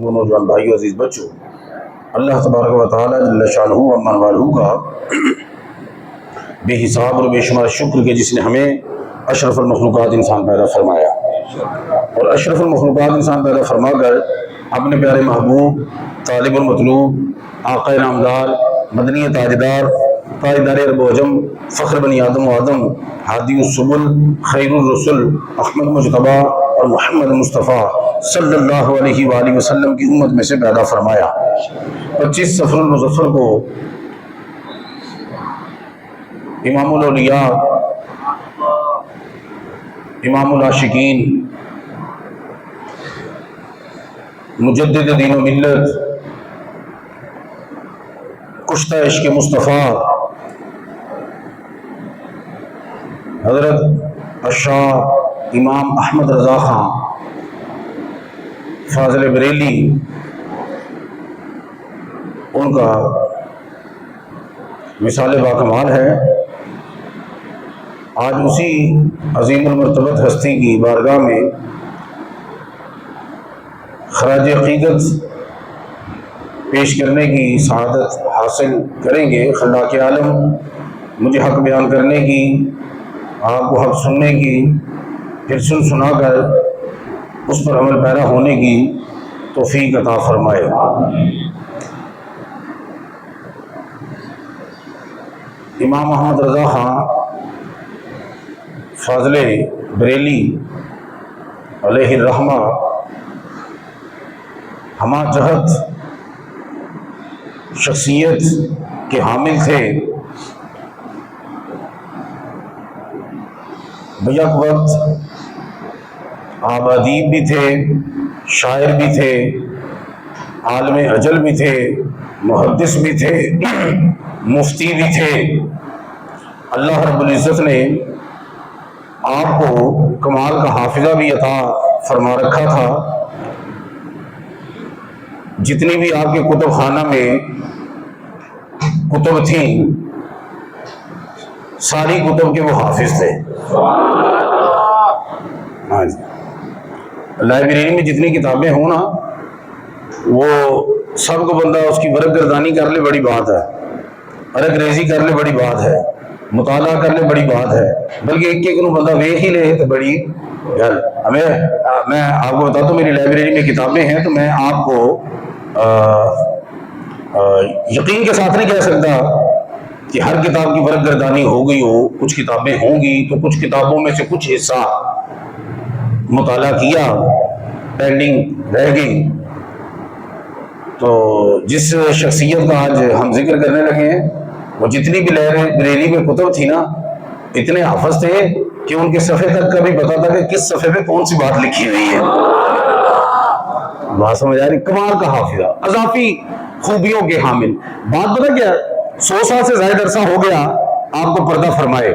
نوجوان بھائیو، عزیز بچوں، اللہ تبارک و تعالیٰ جل شانہ و من والہ کا بے حساب اور بے شمار شکر کہ جس نے ہمیں اشرف المخلوقات انسان پیدا فرمایا، اور اشرف المخلوقات انسان پیدا فرما کر اپنے پیارے محبوب طالب المطلوب آقا نامدار مدنی تاجدار تاجدار عرب و عجم فخر بنی آدم و آدم ہادی السبل خیر الرسل احمد مجتبیٰ اور محمد مصطفیٰ صلی اللہ علیہ وآلہ وسلم کی امت میں سے پیدا فرمایا۔ 25 صفر المظفر کو امام الاولیاء، امام العاشقین، مجدد دین و ملت، کشتہ عشق مصطفیٰ حضرت الشاہ امام احمد رضا خان فاضل بریلی، ان کا مثال باکمال ہے۔ آج اسی عظیم المرتبت ہستی کی بارگاہ میں خراج عقیدت پیش کرنے کی سعادت حاصل کریں گے۔ خلاق عالم مجھے حق بیان کرنے کی، آپ کو حق سننے کی، پھر سن سنا کر اس پر عمل پیرا ہونے کی توفیق عطا فرمائے۔ امام احمد رضا خان فاضل بریلی علیہ الرحمہ ہمہ جہت شخصیت کے حامل تھے۔ بیک وقت آپ ادیب بھی تھے، شاعر بھی تھے، عالم اجل بھی تھے، محدث بھی تھے، مفتی بھی تھے۔ اللہ رب العزت نے آپ کو کمال کا حافظہ بھی عطا فرما رکھا تھا۔ جتنی بھی آپ کے کتب خانہ میں کتب تھیں، ساری کتب کے وہ حافظ تھے۔ ہاں جی، لائبریری میں جتنی کتابیں ہوں نا، وہ سب کو بندہ اس کی ورق گردانی کر لے، بڑی بات ہے، ورق ریزی کر لے، بڑی بات ہے، مطالعہ کر لے، بڑی بات ہے، بلکہ ایک ایک بندہ ویکھ ہی لے تو بڑی گل۔ میں آپ کو بتاتا ہوں، میری لائبریری میں کتابیں ہیں، تو میں آپ کو یقین کے ساتھ نہیں کہہ سکتا کہ ہر کتاب کی ورق گردانی ہو گئی ہو۔ کچھ کتابیں ہوں گی تو کچھ کتابوں میں سے کچھ حصہ مطالعہ کیا، پینڈنگ رہ گئی۔ تو جس شخصیت کا آج ہم ذکر کرنے لگے ہیں، وہ جتنی بھی لائبریری میں کتب تھی نا، اتنے حافظ تھے کہ ان کے صفحے تک کا بھی پتا تھا کہ کس صفحے پہ کون سی بات لکھی ہوئی ہے۔ بات سمجھ آ رہی؟ کمال کا حافظہ، اضافی خوبیوں کے حامل۔ بات پتہ کیا، 100 سال سے زائد عرصہ ہو گیا آپ کو پردہ فرمائے،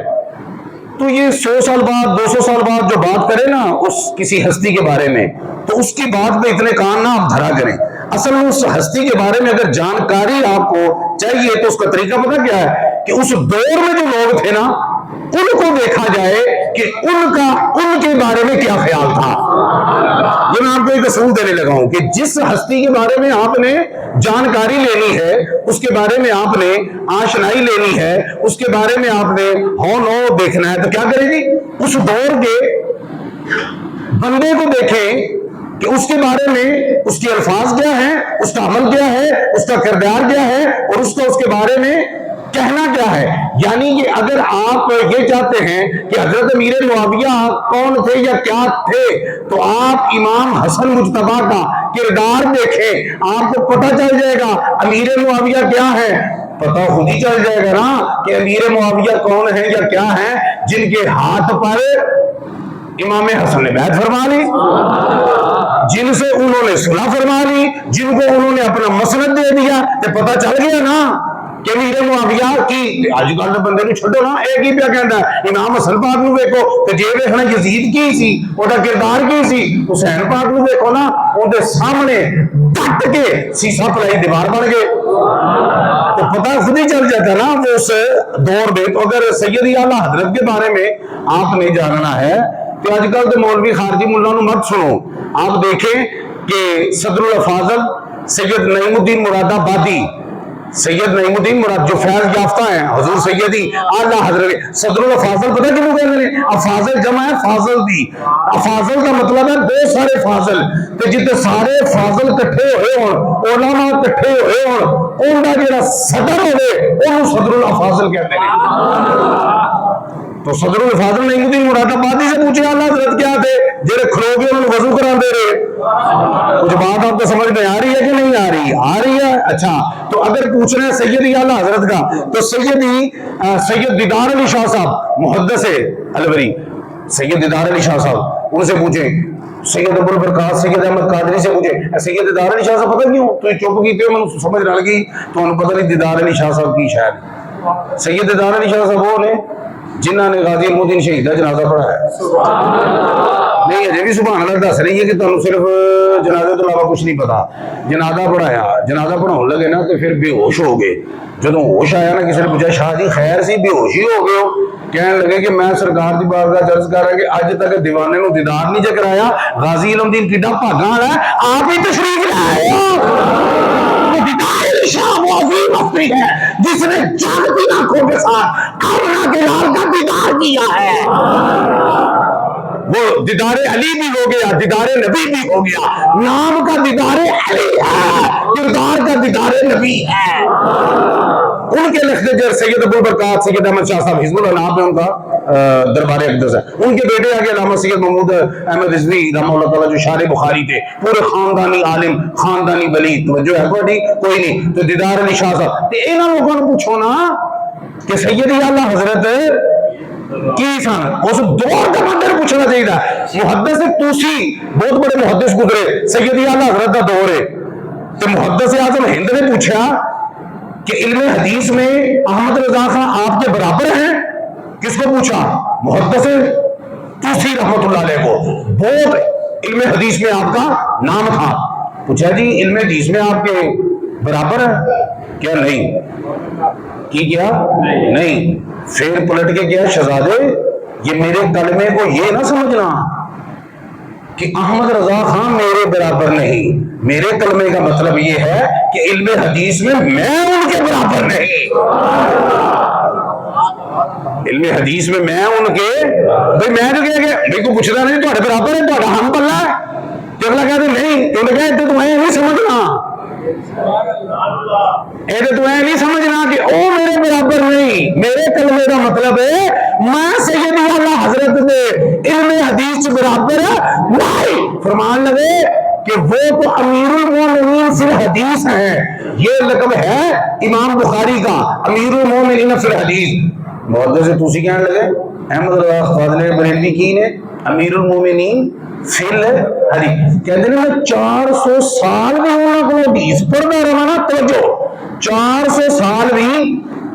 تو یہ 100 سال بعد، 200 سال بعد جو بات کرے نا اس کسی ہستی کے بارے میں، تو اس کی بات پہ اتنے کان نہ آپ دھرا کریں۔ اصل میں اس ہستی کے بارے میں اگر جانکاری آپ کو چاہیے تو اس کا طریقہ پتہ کیا ہے، کہ اس دور میں جو لوگ تھے نا، ان کو دیکھا جائے کہ ان کے بارے میں کیا خیال تھا۔ یہ میں آپ کو ایک اصول دینے لگا ہوں کہ جس ہستی کے بارے میں آپ نے جانکاری لینی ہے، اس کے بارے میں آپ نے آشنائی لینی ہے، اس کے بارے میں آپ نے ہو نو دیکھنا ہے، تو کیا کرے گی، اس دور کے بندے کو دیکھیں کہ اس کے بارے میں اس کے الفاظ کیا ہیں، اس کا عمل کیا ہے، اس کا کردار کیا ہے، اور اس کے بارے میں کہنا کیا ہے۔ یعنی کہ اگر آپ یہ چاہتے ہیں کہ حضرت امیر معاویہ کون تھے یا کیا تھے، تو آپ امام حسن مجتبیٰ کا کردار دیکھیں، آپ کو پتہ چل جائے گا امیر معاویہ کیا ہے۔ پتہ خود ہی چل جائے گا نا کہ امیر معاویہ کون ہے یا کیا ہے، جن کے ہاتھ پر امام حسن نے بیعت فرما لی، جن سے انہوں نے صلح فرما لی، جن کو انہوں نے اپنا مسند دے دیا، تو پتہ چل گیا نا کہ امیر معاویہ کی۔ آج کل تو بندے نے چھوڑو نا، ایک ہی پیا کہندا ہے امام حسن پاک نو دیکھو، تے جے ویکھنا یزید کی سی، اودا کردار کی سی، حسین پاک نو دیکھو نا، اون دے سامنے ڈٹ کے سیسا پلائی دیوار بن گئے۔ تو پتہ خود ہی چل جاتا نا وہ اس دور میں۔ تو اگر سیدی اعلیٰ حضرت کے بارے میں آپ نے جاننا ہے، تو آج کل تو مولوی خارجی ملا نو مت سنو، آپ دیکھیں کہ صدر الافاضل سید نعیم مراد آبادی، سید نعیم مراد جو فیض یافتہ ہیں حضور سیدی اعلیٰ حضرت صدر الافاضل، پتہ کیوں کہتے ہیں؟ افاضل جمع ہے فاضل دی، افاضل کا مطلب ہے بہت سارے فاضل، تے جتنے سارے فاضل کٹھے ہوئے ہون، علماء کٹھے ہوئے ہون، ان کا جڑا صدر ہوئے انہوں صدر الافاضل کہتے ہیں۔ تو صدر الفاضل نعیم مراد آبادی سے پوچھے اعلیٰ حضرت کیا تھے جڑے کھلو کے انہوں وضو کرا دے رہے؟ کچھ بات آپ کو سمجھ میں آ رہی ہے کہ نہیں آ رہی؟ آ رہی ہے۔ اچھا، تو اگر پوچھ رہے ہیں سیدی اعلیٰ حضرت کا، تو سید دیدار علی شاہ صاحب محدث الوری، سید دیدار علی شاہ صاحب، ان سے پوچھیں۔ سید ابو البرکات سید احمد قادری سے پوچھیں سید دیدار علی شاہ صاحب پتہ کیوں تو چپ کیتے ہو؟ میں سمجھ نہ لگی تو انہوں پتہ نہیں دیدار علی شاہ صاحب کی شاید سید دیدار علی شاہ صاحب وہ نے جنہوں نے غازی المدین شہید کا جنازہ پڑھایا۔ نہیں اجے بھی سبحان اللہ دس رہی ہے کہ تمہیں صرف جنازے تو علاوہ کچھ نہیں پتا۔ جنازہ پڑھایا، جنازہ پڑھاؤ لگے نا تو پھر بے ہوش ہو گئے۔ جدوں ہوش آیا نا کسی نے پوچھا شاہ جی خیر سی بے ہوشی ہو گئے ہو؟ کہنے لگے کہ میں سرکار دی بارگاہ عرض کر رہا کہ اج تک دیوانے نو دیدار نہیں جے کرایا، غازی علم دین کڈا بھاگا والا ہے، آپ ہی تشریف لائے ہو۔ شاہ وہ عظیم ہستی ہے جس نے جانتی آنکھوں کے ساتھ آمنہ کے لال کا دیدار کیا ہے۔ وہ دیدار علی بھی ہو گیا، دیدار نبی بھی ہو گیا، نام کا دیدار علی ہے، کردار کا دیدار نبی ہے۔ ان کے لکھتے جو سید ابو البرکات سید احمد شاہ صاحب حزب اللہ نام ہے ان کا دربار اقدس ہے، ان کے بیٹے آگے علامہ سید محمود احمد رضوی رحمہ اللہ تعالیٰ جو شارح بخاری تھے، پورے خاندانی عالم خاندانی ولی، توجہ ہے کوئی کوئی نہیں، تو دیدار علی شاہ صاحب تے انہاں لوگوں نے پوچھو نا کہ سیدی اعلیٰ حضرت کی سن اس دور کا بندے پوچھنا چاہیے۔ محدث توسی بہت بڑے محدث گزرے، سیدی اعلیٰ حضرت کا دور ہے، تو محدث اعظم ہند نے پوچھا کہ علم حدیث میں احمد رضا خان آپ کے برابر ہیں؟ کس کو پوچھا؟ محدث توسی رحمت اللہ علیہ کو، بہت علم حدیث میں آپ کا نام تھا۔ پوچھا جی علم حدیث میں آپ کے برابر ہے کیا؟ نہیں کی کیا نہیں۔ پھر پلٹ کے کیا شہزادے یہ میرے کلمے کو یہ نہ سمجھنا کہ احمد رضا خان میرے برابر نہیں، میرے کلمے کا مطلب یہ ہے کہ علم حدیث میں ان کے برابر نہیں، علم حدیث میں ان کے بھائی میں تو کہہ گیا بھائی کو پوچھنا نہیں تھوڑے برابر ہے تھوڑا ہم پلہ ہے، تو اگلا کہتے نہیں تو کہتے تمہیں نہیں سمجھنا، تمہیں نہیں سمجھنا کہ او میرے برابر نہیں، میرے کلمے کا مطلب ہے میں سیدی اعلیٰ حضرت دے علم حدیث برابر نہیں۔ فرمان لگے کہ وہ تو امیر المومنین فی الحدیث ہے، یہ لقب ہے امام بخاری کا، امیر المومنین فی الحدیث۔ محدث توسی کہنے لگے احمد رضا فاضل بریلوی کی نے امیر المومنین فی الحدیث، کہتے ہیں میں 400 سال بھی انہوں کو حدیث پڑھتا رہا نا، توجہ 400 سال بھی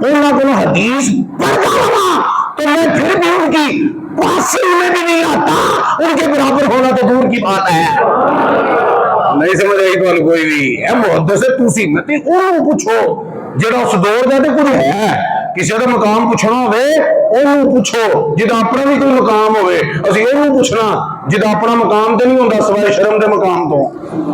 انہوں کو حدیث پڑھتا رہا تو میں پھر بھی ان کی پاسی میں بھی نہیں آتا، ان کے برابر ہونا تو دور کی بات ہے۔ نہیں سمجھ رہی تو کوئی بھی ہے محدث توسی میں انہوں پوچھو جڑا اس دور جاتے کچھ ہے، کسی کا مقام پوچھنا ہوئے انہوں پوچھو جدا اپنا بھی کوئی مقام ہوئے، اسی انہوں پوچھنا جدا اپنا مقام تو نہیں ہوتا سوائے شرم دے مقام تو۔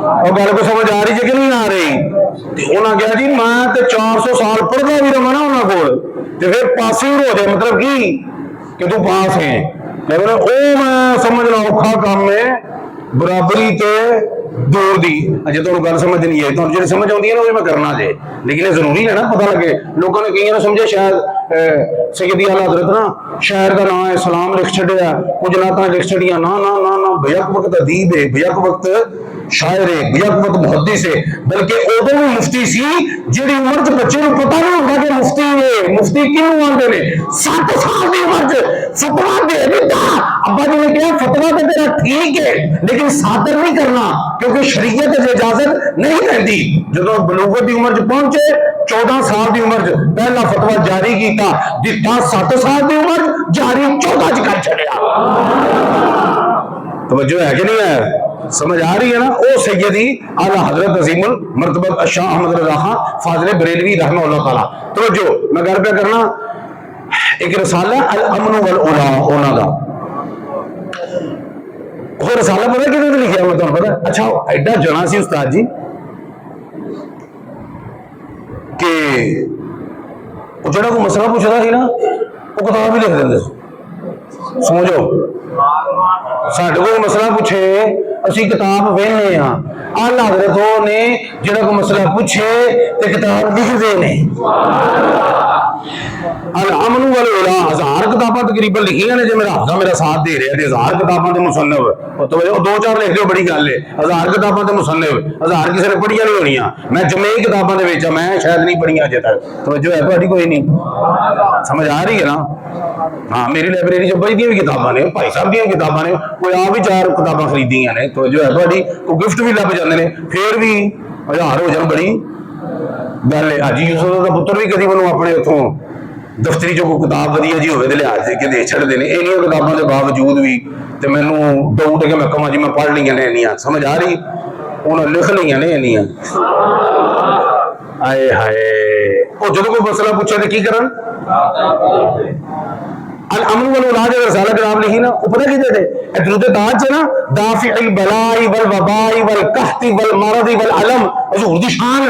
اور گل کو سمجھ آ رہی ہے کہ نہیں آ رہی؟ انہوں کہا جی میں تے 400 سال پڑھتا بھی رہا نا انہوں کو تے پھر پاسی ہو جائے، مطلب کی کہ تو پاس ہیں، لیکن او میں سمجھنا اوکھا کام ہے برابری تے دور دی۔ اجے تو گل سمجھ نہیں ہے، تو جڑی سمجھ آتی ہے نا وہ میں کرنا جے، لیکن یہ ضروری ہے نا پتہ لگے۔ لوگوں نے کئی نہ سمجھے شاید سیدی اعلیٰ حضرت نا شہر کا نام ہے سلام لکھ چھڑیا، کچھ نعتاں لکھ چھڑیاں، نا نا نا نا، بیک وقت ادیب ہے، بیک وقت شاعر ہے، بیک وقت محدث ہے، بلکہ ادو بھی مفتی سی جہی عمر چ بچے کو پتہ نہیں ہوتا کہ مفتی ہے، مفتی کیوں آتے ہیں 7 سال کی عمر چ فتوا دے دیتا۔ ابا جی نے کہا فتوا تو تیرا ٹھیک ہے لیکن صادر نہیں کرنا کیونکہ شریعت اجازت نہیں دیتی۔ جب بلوغت کی عمر چ پہنچے 14 سال کی عمر پہلا فتوا جاری کیتا، دتا 7 سال کی عمر جاری 14 چ کر چھڑیا۔ توجہ ہے کہ نہیں ہے؟ سمجھ آ رہی ہے نا؟ او سیدی اعلیٰ حضرت عظیم المرتبہ شاہ احمد رضا خان فاضل بریلوی رحمہ اللہ تعالیٰ۔ توجہ میں گھر پہ کرنا ایک رسالہ الامن والعلا اونا دا وہ رسالہ پتا کہ لکھا میں تمہیں پتا اچھا ایڈا جنا سی استاد جی کہ وہ جڑا کوئی مسئلہ پوچھتا سی نا وہ کتاب بھی لکھ دیں سمجھو ساڈے کوئی مسئلہ پوچھے اسی کتاب وہنے ہاں آلہ حضرت نے جڑا کوئی مسئلہ پوچھے تے کتاب لکھ دے الامن والعلا 1000 کتاباں تقریباً لکھیاں نے جے میرا ساتھ دے رہے ہیں 1000 کتاباں تے مصنف تو دو چار لکھ دیو بڑی گل ہے 1000 کتاباں تے مصنف 1000 کسی نے پڑھیاں نہیں ہونیاں میں جمعی کتاباں دے وچ میں شاید نہیں پڑھیاں اجے تک توجہ ہے تہاڈی کوئی نہیں سمجھ آ رہی ہے نا ہاں میری لائبریری چ بڑی دیاں بھی کتاباں نے بھائی صاحب دیاں کتاباں نے کوئی آ بھی 4 کتاباں خریدیاں نے توجہ ہے تہاڈی کوئی گفٹ بھی لب جاندے نے پھر بھی 1000 ہو جان بڑی گل ہے حاجی یوسف دا پتر بھی کدی مینوں اپنے اتھوں دفتری جو کوئی کتاب ودیا جی ہوئے لحاظ کے دے چھڑ دینے انہی کتاباں کے باوجود بھی تے مینوں ڈاؤٹ ہے کہ میں کہاں جی میں پڑھ لیاں نے انہیاں سمجھ آ رہی انہوں لکھ لیاں نے انہیاں آئے ہائے وہ جدوں کوئی مسئلہ پوچھے تو کی کرن الامن والعلا جو رسالہ جناب لکھی نا وہ پتہ کی دے درود تاج ہے نا دافع البلاء والوباء والقحط والمرض والعلم حضور دی شان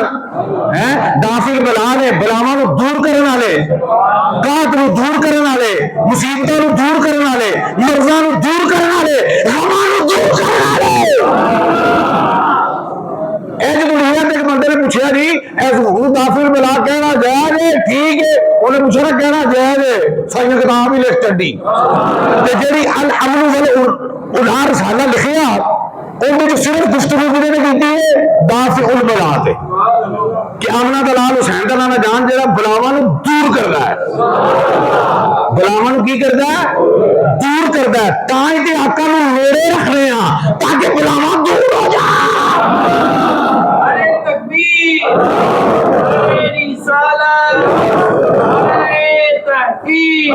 ہے دافع البلاء نے بلاواں نو دور کرن والے قحط نو دور کرن والے مصیبتاں نو دور کرن والے مرضاں نو دور کرن والے غماں نو دور کرن والے اے جو دنیا تے بندے نے پوچھا جی اے حضور دافع البلاء کہنا جائز ہے ٹھیک ہے انہیں پوچھا نا کہنا جائز ہے سائیں کتاب ہی لکھ چڈی تے جڑی الامن والعلا رسالہ لکھیا ان صرف گفتگو کسی نے کی ہے دافع البلاء تے کہ آمنہ دلال حسین دا نانا جان جڑا بلاواں نو دور کردا ہے بلاواں نو کی کردا ہے دور کردا ہے تاں ہی تے آقا نو نیڑے رکھنے ہاں تاکہ بلاواں دور ہو جائے تکبیر میری رسالت تحقیق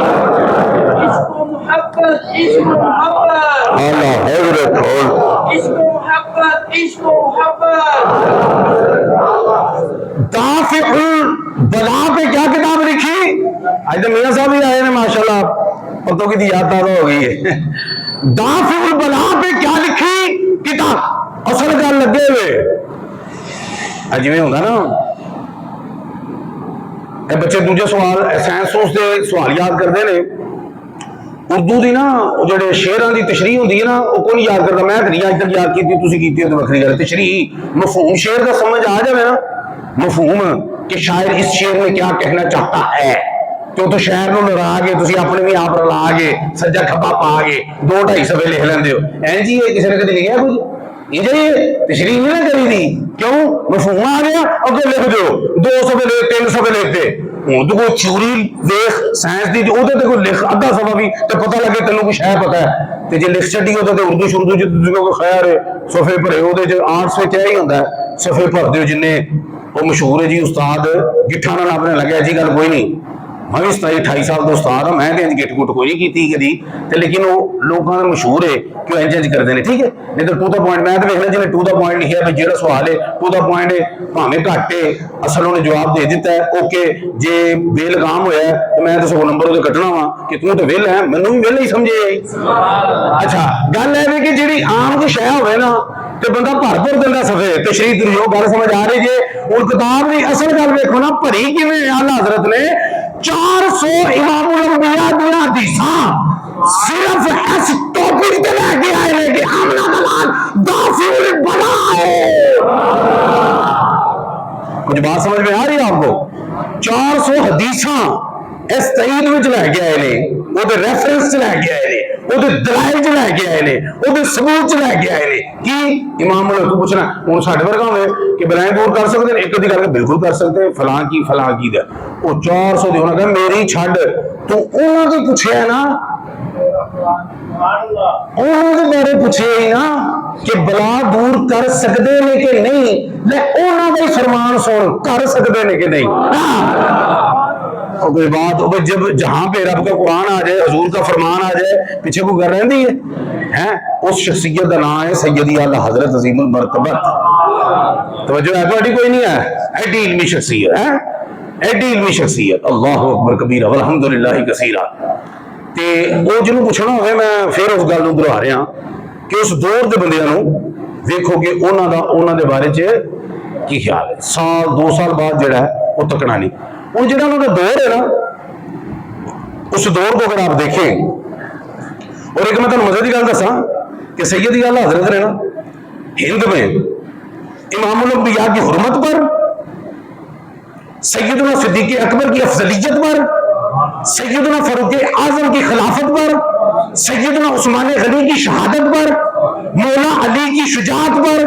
عشق و محبت عشق و محبت اللہ حضرت عشق و محبت عشق و محبت دافع البلاء پہ کیا کتاب لکھی آج تو میاں صاحب بھی آئے ہیں ماشاءاللہ پتوں کی یاد تازہ ہو گئی ہے دافع البلاء پہ کیا لکھی کتاب اصل گل لگے ہوئے جی ہوتا نا بچے دوجے سوال سائنس دے سوال یاد کرتے ہیں اردو دی نا جڑے شعراں دی تشریح ہوندی ہے نا وہ کون یاد کرتا میں نہیں اج تک یاد کی تسی کیتی تو وکری گل تشریح مفہوم شعر کا سمجھ آ جائے نا مفہوم کہ شاعر اس شعر میں کیا کہنا چاہتا ہے تو شاعر نو لڑا کے تسی اپنے بھی آپ رلا کے سجا کھبا پا کے 2-2.5 صفحے لکھ لیندے ہو این جی یہ کسی نے کدی لکھیا کچھ یہ تشریح نہیں نہ کری دی کیوں مفہوم آ گیا اگے لکھ دو 2 صفحے لے 3 صفحے لکھتے ہوں تو کوئی تھیوری دیکھ سائنس دی وہ تے کوئی لکھ ادھا صفحہ بھی تے پتہ لگے تینوں کچھ ہے پتہ ہے تے جے لکھ چھڈی ہو تے اردو شردو جو تسی کو خیر ہے صفحے بھرے ہو تے آرٹس وچ کیا ہی ہوندا ہے صفحے بھر دیو جننے وہ مشہور ہے جی استاد گٹھا نال اپنے لگا جی گل کوئی نہیں میں بھی 27-28 سال کا استاد ہوں میں گٹ گٹ کوئی نہیں کی کدی لیکن وہ لوگوں کا مشہور ہے کہ وہ انج کرتے ہیں ٹھیک ہے نہیں تو ٹو دا پوائنٹ میں تو دیکھ لیا جی ٹو دا پوائنٹ لکھا بھائی جہاں سوال ہے ٹو دا پوائنٹ ہے بھاویں گھٹ ہے اصل انہیں جواب دے دیتا ہے اوکے جے بے لگام ہویا ہے تو میں تو سو نمبر وہ کٹنا وا کہ تو ویل ہے مینوں بھی ویل ہی سمجھے اچھا گل ہے کہ جی آم کوئی شے ہوئے نا تو بندہ بھر دینا صفحے تشریح تریو گل سمجھ آ رہی جی ہوں کتاب کی اصل گل ویکھو نا بھری کیویں اعلیٰ حضرت نے 400 امام الانبیاء دیا حدیثاں صرف اس ٹاپک تے لے کے آئے ہیں کہ آمنہ دلال دافع البلاء ہے کچھ بات سمجھ میں آ رہی ہے آپ کو 400 حدیثاں اس تعین وچ لے کے آئے نے وہ دے ریفرنس چ لے کے آئے نے وہ دے دلائل چ لے کے آئے نے وہ دے ثبوت چ لے کے آئے نے کہ امام نے تو پوچھنا ہن ساڈے ورگا ہوے کہ بلائیں دور کر سکتے ہیں ایک دی کر کے بالکل کر سکتے ہیں فلاں کی دا وہ 400 دی انہاں کہ میری چھڈ تو انہاں کو پوچھیا ہے نا انہاں دے بارے پوچھے ہی نا کہ بلا دور کر سکتے ہیں کہ نہیں لے انہاں دا فرمان سن کر سکتے ہیں کہ نہیں کوئی بات جب جہاں پہ رب کا قرآن آ جائے حضور کا فرمان آ جائے پیچھے کوئی گھر رہندی ہے اس شخصیت کا نام ہے سیدی اعلی حضرت عظیم المرتبہ توجہ ہے تہاڈی کوئی نہیں ہے ایڈی علمی شخصیت ہے ایڈی علمی شخصیت اللہ اکبر کبیرہ والحمدللہ کثیرہ تے وہ جنوں پوچھنا ہوئے میں پھر اس گل نوں دہرا رہا کہ اس دور کے بندیاں دیکھو کہ انہوں دے بارے کی خیال ہے. سال 2 سال بعد جڑا ہے وہ تکنا نہیں. ہوں جہاں انہوں کا دور ہے نا اس دور کو اگر آپ دیکھیں, اور ایک میں تمہیں مزے کی گل دسا کہ سیدی اعلیٰ حضرت نے نا ہند میں امام الانبیاء کی حرمت پر, سیدنا صدیق اکبر کی افضلیت پر, سیدنا فاروق اعظم کی خلافت پر, سیدنا عثمان غنی کی شہادت پر, مولا علی کی شجاعت پر,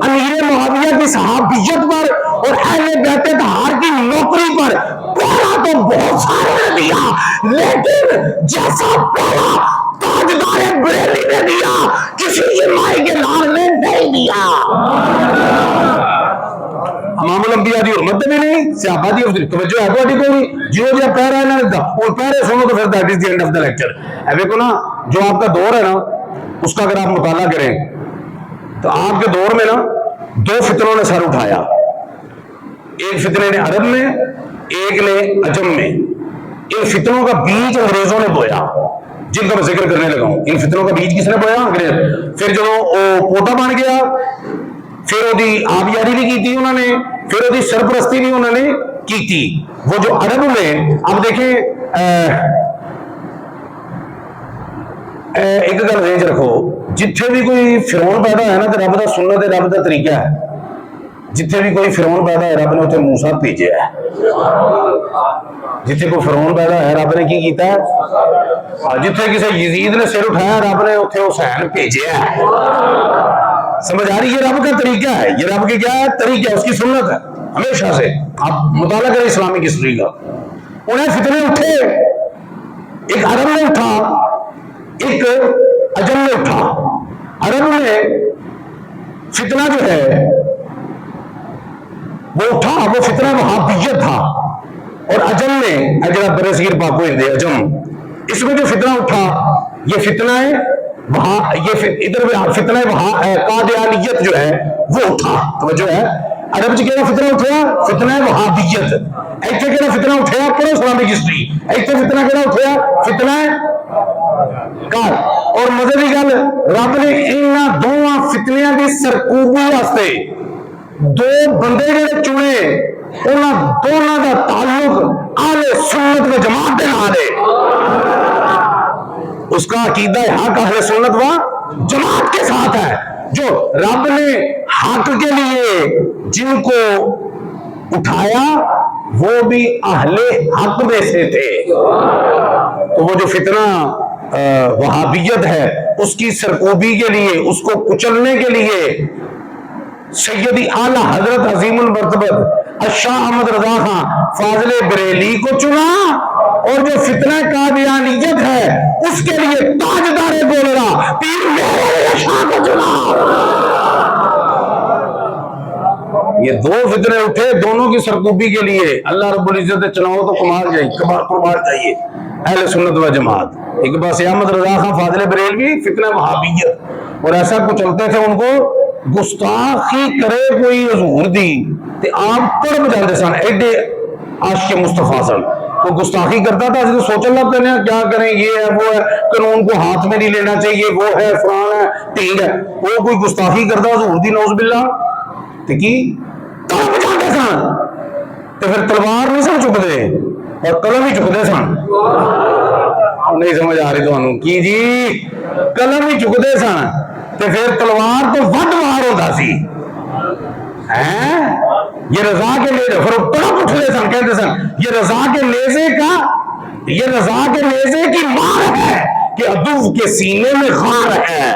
امیر معاویہ کی صحابیت پر اور اہل بیت طہار کی نوکری پر پہلا تو بہت سارے نے دیا, لیکن جیسا پہلا تاجدار بریلی نے دیا کسی امام کے لال نے نہیں دیا. امام الانبیاء دی حرمت بھی نہیں, صحابہ دی توجہ ہے تھوڑی کوئی جو جا پہرا ہے نا اور پہرے سنو تو پھر that is the end of the lecture. دیکھو نا جو آپ کا دور ہے نا اس کا اگر آپ مطالعہ کریں تو آپ کے دور میں نا 2 فتنوں نے سر اٹھایا. ایک فتنے نے عرب میں, ایک نے عجم میں. ان فتنوں کا بیج انگریزوں نے بویا جن کا میں ذکر کرنے لگا ہوں. ان فتنوں کا بیج کس نے بویا؟ انگریز. پھر جو پودا بن گیا پھر وہ آبیاری بھی کی تھی انہوں نے, پھر وہ سرپرستی بھی انہوں نے کی تھی. وہ جو عرب میں اب دیکھیں ایک گل ذہن رکھو, جتھے بھی کوئی فرعون پیدا ہے نا تو رب دا سنت ہے, رب دا طریقہ ہے. جتھے بھی کوئی فرعون پیدا ہے رب نے اتنے موسیٰ بھیجا ہے. جتھے کوئی فرعون پیدا ہے رب نے کی کیتا ہے, جتھے کسی یزید نے سر اٹھایا رب نے اتنے حسین بھیجا ہے. سمجھ آ رہی ہے؟ یہ رب کا طریقہ ہے, یہ رب کے کیا ہے طریقہ ہے, اس کی سنت ہے ہمیشہ سے. آپ مطالعہ کریں اسلامک ہسٹری کا. انہیں فتنے اٹھے, ایک عرب میں اٹھا ایک عجم میں اٹھا. عرب میں فتنہ جو ہے وہ اٹھا, وہ فتنہ وہابیت تھا. اور عجم میں اجرا برصغیر پاک و ہند عجم, اس میں جو فتنہ اٹھا یہ فتنہ ہے وہاں, یہ ادھر فتنہ وہاں قادیانیت جو ہے وہ اٹھا. توجہ ہے, عرب سے کہنا فتنہ اٹھا فتنہ وہابیت, ایتھے کہنا فتنہ اٹھا پڑھو اسلامک ہسٹری, ایتھے فتنہ کہنا اٹھا فتنہ کار. اور مزے کی گل رب نے انہاں دونوں فتنیاں دی سرکوبی واسطے 2 بندے جڑے چنے انہاں دونوں دا تعلق اہل سنت و جماعت دے نال ہے. اس کا عقیدہ حق اہل سنت و جماعت کے ساتھ ہے. جو رب نے حق کے لیے جن کو اٹھایا وہ بھی اہل حق میں سے تھے. تو وہ جو فتنہ وہابیت ہے اس کی سرکوبی کے لیے, اس کو کچلنے کے لیے سیدی اعلیٰ حضرت عظیم المرتبت شاہ احمد رضا خان فاضل بریلی کو چنا, اور جو فتنہ قادیانیت ہے اس کے لیے تاجدار گولڑا پیر مہر شاہ کو چنا. یہ 2 فتنے اٹھے دونوں کی سرکوبی کے لیے. اللہ رب العزت چناؤ تو کمال چاہیے اہل سنت و جماعت. ایک پاس احمد رضا خان فاضل بریلوی فتنہ وہابیت, اور ایسا کچھ چلتے تھے ان کو گستاخی کرے کوئی حضور دی تے آپ تڑپ جاتے سن. ایڈے عاشق مصطفیٰ سن, تو گستاخی کرتا تھا تو سوچن لگ پہ کیا کریں, یہ ہے وہ ہے, قانون کو ہاتھ میں نہیں لینا چاہیے, وہ ہے فران ہے ٹھیک ہے. وہ کوئی گستاخی کرتا حضور دی نعوذ باللہ تے کی تڑپ جاتے سن. تو پھر تلوار نہیں سن چکتے اور قلم ہی چکتے سن. نہیں سمجھ آ رہی تمہیں کی جی, قلم ہی چکتے سن تو پھر تلوار تو ود وار ہوتا سی. یہ رضا کے لیے پھر تڑپ اٹھتے سن, کہتے سن یہ رضا کے نیزے کا, یہ رضا کے نیزے کی مار ہے کہ عدو کے سینے میں غار ہے.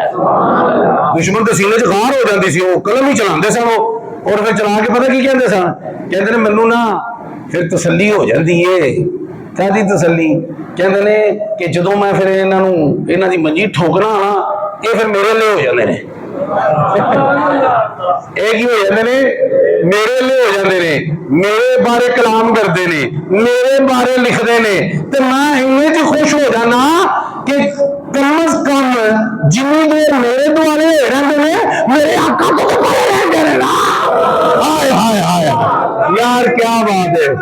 دشمن کے سینے سے غار ہو جاتی سی, وہ قلم ہی چلاتے سن وہ, اور پھر چلا کے پتہ کی کہتے سن, کہتے ہیں منو نا پھر تسلی ہو جاتی ہے. کیا دی تسلی؟ کہتے ہیں کہ جدو میں پھر انہاں دی منجی ٹھوکنا نا یہ پھر میرے لیے ہو جاتے ہیں. ایک ہی ہو جاتے ہیں, میرے لیے ہو جاتے ہیں, میرے بارے کلام کرتے ہیں, میرے بارے لکھتے ہیں. تو میں انہیں جی خوش ہو جانا کہ کم از کم جنی دیر میرے دوارے رہتے ہیں میرے آقا کو تو بڑے رہتے ہیں نا. ہائے ہائے ہائے یار کیا بات ہے.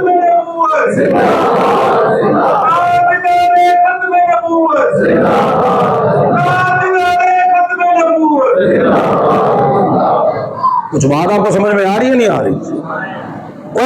وہ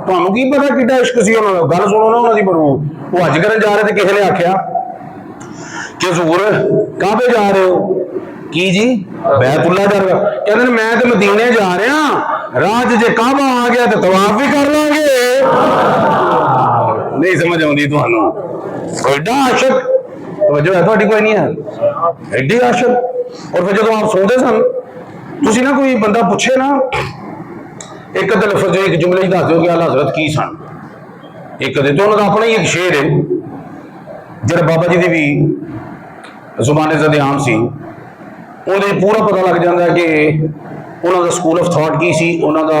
ਤੁਹਾਨੂੰ ਕੀ ਪਤਾ ਕਿੱਡਾ ਇਸ਼ਕ ਸੀ ਉਹਨਾਂ ਦਾ, ਗੱਲ ਸੁਣੋ ਨਾ ਉਹਨਾਂ ਦੀ। ਬਰੂ ਉਹ ਹਜ ਕਰਨ ਜਾ ਰਹੇ ਤੇ ਕਿਸੇ ਨੇ ਆਖਿਆ ਕਿ ਹਜ਼ੂਰ ਕਾਹਦੇ ਜਾ ਰਹੇ ਹੋ? ਕੀ ਜੀ? ਬੈਤੁੱਲਾ ਜਾ ਰਿਹਾ। ਕਹਿੰਦੇ ਨੇ ਮੈਂ ਤੇ ਮਦੀਨੇ ਜਾ ਰਿਹਾ, ਰਾਹ 'ਚ ਜੇ ਕਾਬਾ ਆ ਗਿਆ ਤੇ ਤਵਾਫ ਵੀ ਕਰ ਲਾਂਗੇ। ਨਹੀਂ ਸਮਝ ਆਉਂਦੀ ਤੁਹਾਨੂੰ? ਐਡਾ ਆਸ਼ਕ, ਤਵੱਜੋ ਹੈ ਤੁਹਾਡੀ? ਕੋਈ ਨਹੀਂ ਹੈ ਐਡੀ ਆਸ਼ਕ। ਔਰ ਫਿਰ ਜਦੋਂ ਆਪ ਸੌਂਦੇ ਸਨ, ਤੁਸੀਂ ਨਾ ਕੋਈ ਬੰਦਾ ਪੁੱਛੇ ਨਾ ਇੱਕ ਅੱਧਾ ਲਫ਼ਜ਼ ਇੱਕ ਜੁਮਲੇ 'ਚ ਦੱਸ ਦਿਓ ਕਿ ਆਲਾ ਹਜ਼ਰਤ ਕੀ ਸਨ ਇੱਕ ਅੱਧੇ, ਤੇ ਉਹਨਾਂ ਦਾ ਆਪਣਾ ਹੀ ਇੱਕ ਸ਼ੇਰ ਹੈ ਜਿਹੜਾ ਬਾਬਾ ਜੀ ਦੀ ਵੀ ਜ਼ੁਬਾਨੇ ਜ਼ਦ-ਏ-ਆਮ ਸੀ। ਉਹਦੇ ਪੂਰਾ ਪਤਾ ਲੱਗ ਜਾਂਦਾ ਕਿ ਉਹਨਾਂ ਦਾ ਸਕੂਲ ਆਫ ਥਾਟ ਕੀ ਸੀ, ਉਹਨਾਂ ਦਾ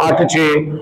8 6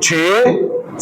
6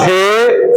6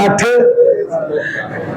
8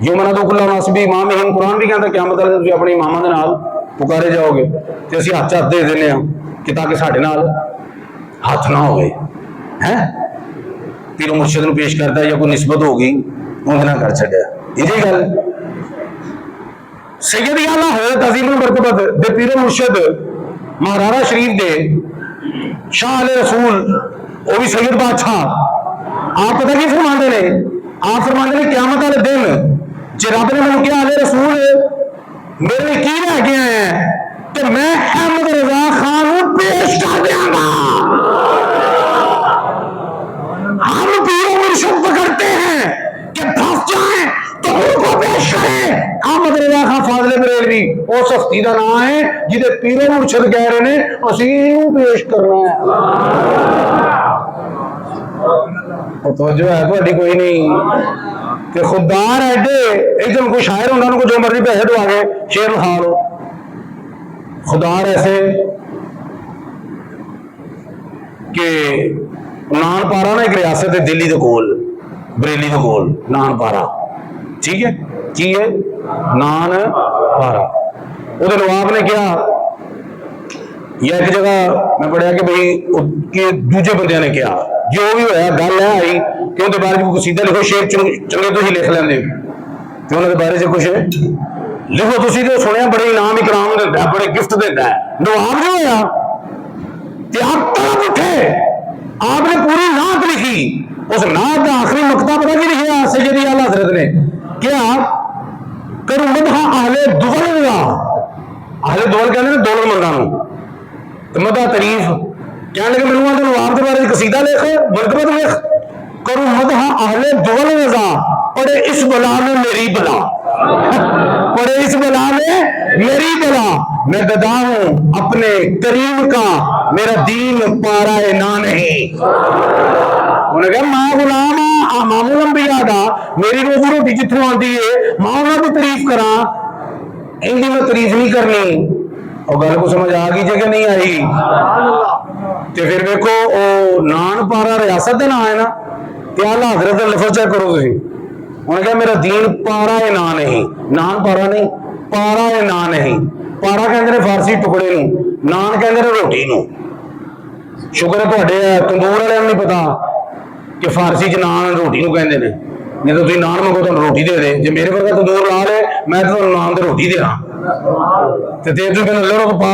یومنا تو کلا ناس بھی امام ہند قرآن بھی کہتا قیامت والے تسی اپنے اماماں دے نال پکارے جاؤ گے تے اسی ہاتھ ہاتھ دے دینے ہاں کہ تاکہ ساڈے نال ہاتھ نہ ہوئے ہیں پیر و مرشد نو پیش کرتا ہے یا کوئی نسبت ہوگی انہوں نے کر چھڈیا یہ گل سیدی اعلیٰ حضرت عظیم البرکت دے پیر و مرشد مہارارا شریف دے شاہ علیہ رسول وہ بھی سید بادشاہ آپ پتہ کی فرماندے نے آپ فرماندے نے قیامت والے دن جے رب نے مینوں کہا علیہ رسول میرے لیے کی رہ گیا ہے تو میں احمد رضا خان کو پیش کر دیا گا ہم پیر و مرشد پکڑتے ہیں کہ پھنس جائیں تو ان کو پیش کریں احمد رضا خان فاضل بریلوی اس ہستی کا نام ہے جہدے پیر و مرشد کہہ رہے ہیں اسی پیش کرنا ہے توجہ ہے تھوڑی کوئی نہیں کہ خوددار ایڈے ایک دم کوئی شاعر ہوتا کو جو مرضی پیسے دوا گے شعر لکھا لو خوددار ایسے کہ نان پارا نا ایک ریاست ہے دلی دے کول بریلی دے کول نان پارا ٹھیک ہے کی ہے نان پارا وہ نواب نے کیا یا ایک جگہ میں پڑھیا کہ بھائی دوجے بندیاں نے کیا جو بھی ہوا گل ہے آئی کہ ان کے بارے میں قصیدہ لکھو شعر چنگے تو ہی لکھ لیں تو انہوں کے بارے سے کچھ لکھو تسی تو سنیا بڑے انعام اکرام دیتا ہے بڑے گفٹ دیتا ہے نواب جو ہوا کہ آپ طرف اٹھے آپ نے پوری نعت لکھی اس نعت کا آخری نقطہ پتہ کی لکھا سیدی اعلیٰ حضرت نے کیا کروں مدح اہل دول کا اہل دول کہتے ہیں دولت مندانوں تو مدح تعریف کہنے لگے میں نے نواب کے بارے قصیدہ لکھ مرتبت لکھ کروں مدح اہل دول رضا پڑے اس بلا میں میری بلا پڑے اس بلا میں میری بلا میں گدا ہوں اپنے کریم کا میرا دین پارا نہ نہیں انہوں نے کہا ماں غلام امام الانبیاء دا میری روزی روٹی جتوں آتی ہے ماں انہوں کی تعریف کرا ان کی میں تعریف نہیں کرنی اور گل کو سمجھ آ گئی جگہ نہیں آئی تو پھر دیکھو وہ نان پارا ریاست کا نام ہے نا کہ اعلیٰ حضرت کا لفظ چیک کرو تھی انہوں نے کہا میرا دین پارا ہے نہ نہیں نان پارا نہیں پارا ہے نہ نہیں پارا کہتے ہیں فارسی ٹکڑے نو نان کہتے ہیں روٹی نو شکر ہے تھوڑے تندور والے نہیں پتا کہ فارسی چ نان روٹی نو کہتے ہیں نہیں تو تھی نان منگو تو روٹی دے دے جی میرے ورگا تندور لا لے میں تو نان تو روٹی دیا پا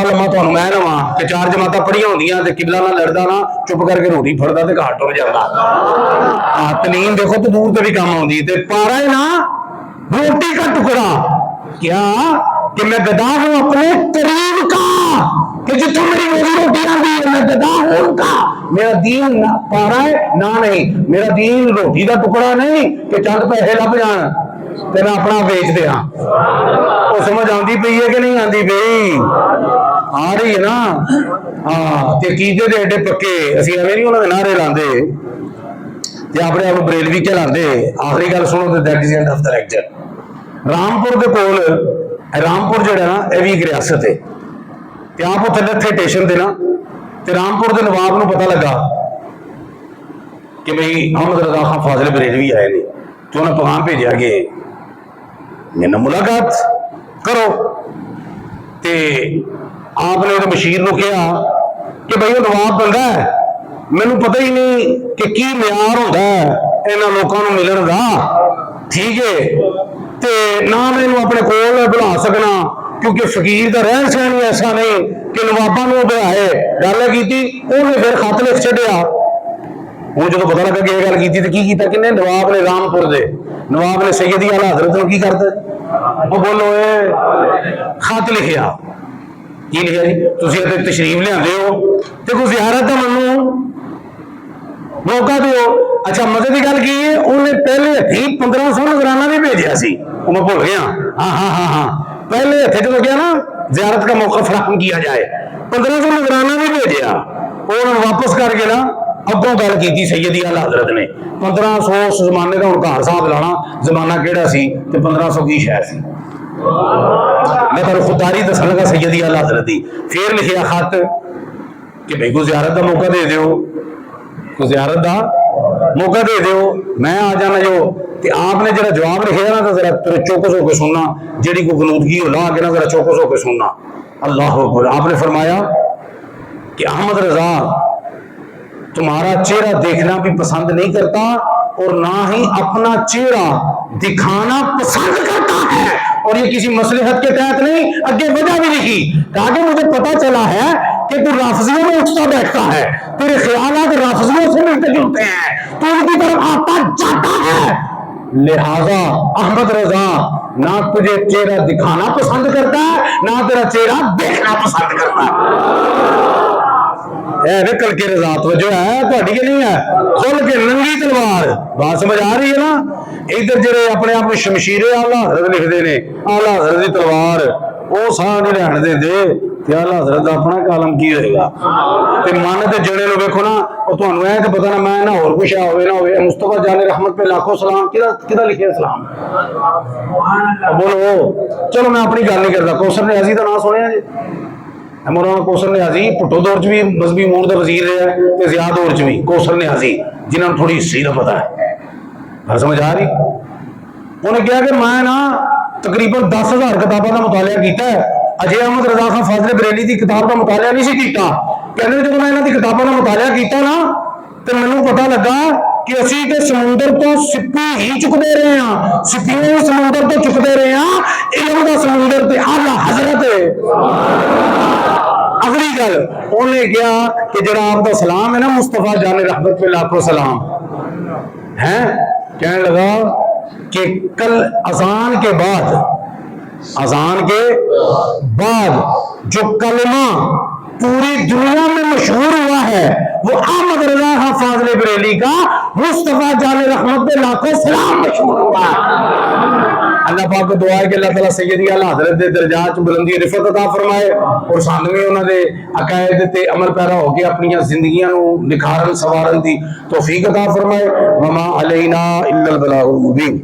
لما تمہیں میں لوا کہ 4 جماعتیں پڑھیا ہوں قبلہ نہ لڑتا نہ چپ کر کے روٹی پھڑتا تو گھاٹ ٹر جاتا تنین دیکھو تندور تے بھی کام آتی پارا ہے نا روٹی کا ٹکڑا کیا کہ میں گدا ہوں اپنے قریب کا کہ جتوں میری روزی روٹی آتی ہے میں گدا ہوں ان کا میرا دین پارا ہے نہ نہیں میرا دین روٹی کا ٹکڑا نہیں کہ چند پیسے لب جان تو میں اپنا بیچ دیا وہ سمجھ آتی پی ہے کہ نہیں آتی پی آ رہی ہے نا ہاں عقیدے دے ایڈے پکے اسی ایویں نہیں انہوں نے نعرے لاندے تے اپنے آپ بریلوی کہلاندے آخری گل سنو تے that is end of the lecture Rampur دے کول رامپور جڑا نا یہ بھی ایک ریاست ہے تے آپ اتنے لتھے اسٹیشن تے نا تے رامپور دے نواب نو پتہ لگا کہ بھئی احمد رضا خان فاضل بریلوی آئے نے تو انہیں پیغام بھیجا کہ میرے ملاقات کرو تے آپ نے بشیر نو کہا کہ بھائی وہ نواب بندہ ہے مینوں پتہ ہی نہیں کہ کی معیار ہوتا ہے انہاں لوکاں نوں ملن دا ٹھیک ہے تے نہ مینوں اپنے کول بلا سکنا کیونکہ فقیر دا رہن سہن ہی ایسا نہیں کہ نواباں نوں بلائے گل کیتی انہیں پھر خط لکھ چھڈیا وہ جدو پتا لگا کہ یہ گل کی تو کی کیتا کہ نواب نے رامپور دے نواب نے سیدی اعلیٰ حضرت نے کی کرتا وہ بولو خط لکھیا کی لکھیا جی تسی اتنے تشریف لیا ہو تو کوئی زیارت کا منو موقع دیو اچھا مزے کی گل کی ہے انہیں پہلے ہتھی 1500 نگرانہ بھی بھیجا سی وہ میں بھول گیا ہاں پہلے ہتھے جدو گیا نا زیارت کا موقع فراہم کیا جائے 1500 نگرانہ بھی بھیجا وہ واپس کر کے نا اگوں گل کی سیدی اعلیٰ حضرت نے 1500 زمانے کا ہوں گھر صاحب لانا زمانہ کہڑا سی تو 1500 کی شہر سی میں تمہیں خودداری دسن لگا سیدی اعلیٰ حضرت دی پھر لکھیا خط کہ بھائی کوئی زیارت کا موقع دے دیو کوئی زیارت کا موقع دے دیو میں آ جانا جو کہ آپ نے جڑا جواب لکھا نا تو ذرا چوکس ہو کے سننا، جیڑی کو غنودگی ہو لا کے نا ذرا چوکس ہو کے سننا۔ اللہ اکبر۔ آپ نے فرمایا کہ احمد رضا تمہارا چہرہ دیکھنا بھی پسند نہیں کرتا اور نہ ہی اپنا چہرہ دکھانا پسند کرتا ہے، اور یہ کسی مصلحت کے تحت نہیں، آگے وجہ بھی لکھی کہ مجھے پتا چلا ہے کہ تو رافضیوں میں اٹھتا بیٹھتا ہے، تیرے خیالات رافضیوں سے ملتے جلتے ہیں، تو ان کی طرف آتا جاتا ہے، لہذا احمد رضا نہ تجھے چہرہ دکھانا پسند کرتا ہے نہ تیرا چہرہ دیکھنا پسند کرتا ہے۔ کل کے رضا توجہ ہے تہاڈی کہ نہیں ہے؟ کھل کے ننگی تلوار، بات سمجھ آ رہی ہے نا؟ ادھر جڑے اپنے آپ کو شمشیر اعلیٰ حضرت لکھتے ہیں، اعلیٰ حضرت دی تلوار وہ ساہ نہیں رہن دے تے اعلیٰ حضرت دا اپنا کالم کی ہوئے گا تے من تے جڑے لو ویکھو نا او تانوں اے تے پتہ نہ میں نہ اور کچھ ہوے نہ ہوے۔ مصطفیٰ جان رحمت پہ لاکھوں سلام، کدا لکھے سلام؟ بولو چلو میں اپنی گل نہیں کرتا، کوثر نیازی دا نام سنیا جی؟ مولانا کوثر نیازی پٹھو دور چ بھی مذہبی امور دا وزیر رہا ہے تے ضیاء دور چ بھی کوثر نیازی، جنہاں نوں تھوڑی ہسٹری دا پتہ ہے، گل سمجھ آ رہی؟ انہیں کہا کہ میں نا تقریباً 10,000 کتابوں کا مطالعہ کیتا ہے، اجے احمد رضا خان فاضل بریلی دی کتاب کا مطالعہ نہیں سی کیتا۔ کہنے جب میں انہاں دی کتابوں کا مطالعہ کیتا نا تے مینوں پتہ لگا کہ اسی تے سمندر تو سپی ہی چکتے رہے ہیں، سپیوں سمندر تو چکتے رہے ہیں، علم دا سمندر تے اعلیٰ حضرت اگلی گل انہیں کیا کہ جڑا آپ کا سلام ہے نا مصطفیٰ جان رحمت پہ لاکھوں سلام ہے، کہنے لگا کہ کل اذان کے بعد جو کلمہ پوری دنیا میں مشہور ہوا ہے وہ احمد رضا خان فاضل بریلی کا مصطفیٰ جان رحمت پہ لاکھوں سلام مشہور ہوا ہے۔ اللہ پاک کو دعا ہے کہ اللہ تعالیٰ سیدی اعلیٰ حضرت دے درجات بلندی رفعت عطا فرمائے اور سانوں بھی انہاں دے عقائد تے عمل پیرا ہو کے اپنی زندگیاں نو نکھارن سوارن دی توفیق عطا فرمائے۔ وما علینا الا البلاغ المبین۔